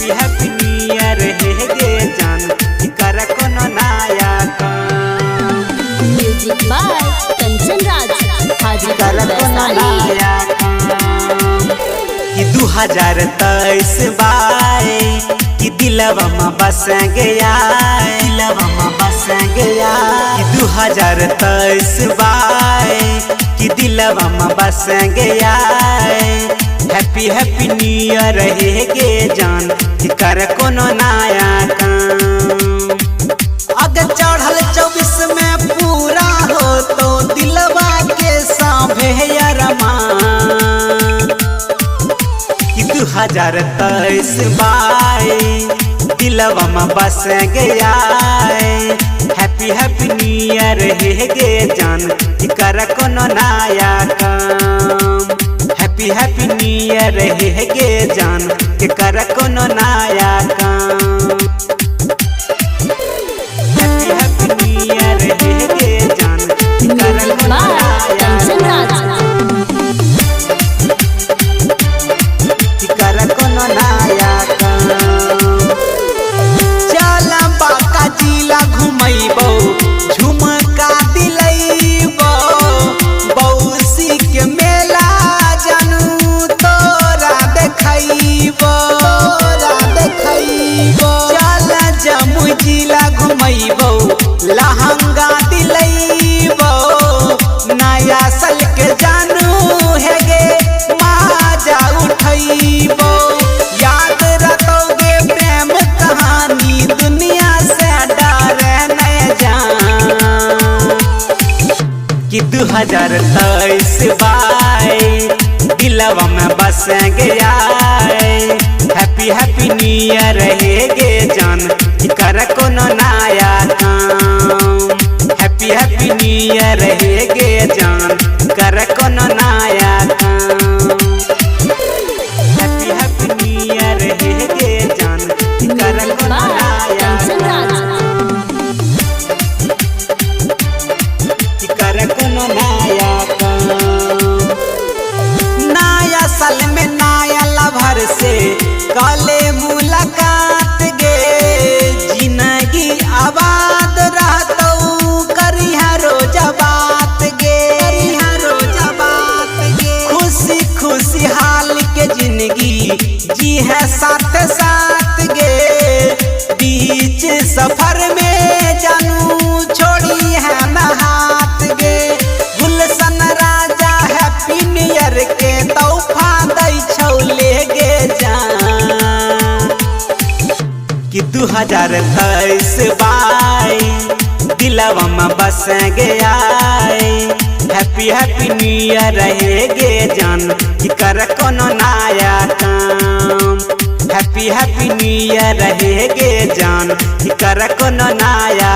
Happy happy new year हे गे जान कर कोनो नया काम। म्यूजिक बाय कंचन राज कर कोनो नया काम कि 2023 बाई कि दिलवा में बस गया दिलवा में बस गया कि 2023 बाई कि दिलवा में बस गया। हैप्पी हैप्पी न्यू ईयर हे गे जान कि कर कोनो नया काम। अगर चढ़ल 24 में पूरा हो तो दिलवा के साभे अरमान कि 2023 बाई दिलवा में बस गया। हैप्पी हैप्पी न्यू ईयर हे गे जान कि कर कोनो नया काम। हैप्पी हैप्पी न्यू ईयर हे गे जान कि कर कोनो नया काम। हैप्पी हैप्पी न्यू ईयर हे गे जान कि कर म्यूजिक कोनो बाय कंचन नया राज कि कर कोनो नया काम। चल बाका जिला घुमैबो झुमका दिलैबो बौसी के मेला जानू तोरा देखैबो चल जमुई जिला घुमैबो लहंगा दिलैबो नया साल के जानू है गे माजा उठैबो। याद रखोगे प्रेम कहानी दुनिया से डरे न जान कि 2023 बाई दिलवा में बस गया। हैप्पी हैप्पी न्यू ईयर हे गे जान कि कर कोनो नया काम। हैप्पी हैप्पी न्यू ईयर हे गे जान कर कोनो नया काम। हैप्पी हैप्पी न्यू ईयर हे गे जान कि कर म्यूजिक कोनो बाय नया कंचन राज कि कर कोनो नया काम। नया साल में नया लभर से काले मुलाकात गे जिंदगी आबाद रहतौ करिहा रोज बात गे खुशी खुशी हाल के जिंदगी जी है साथ साथ गे बीच सफर में जानू छोड़ी है न हाथ गे। गुलशन राजा हैप्पी न्यू ईयर के तोहफा दै छौ ले गे जान कि 2023 बाई दिलवा में बस गया। हैप्पी हैप्पी न्यू ईयर हे गे जान कि कर कोनो नया काम। हैप्पी हैप्पी न्यू ईयर हे गे जान कि कर कोनो नया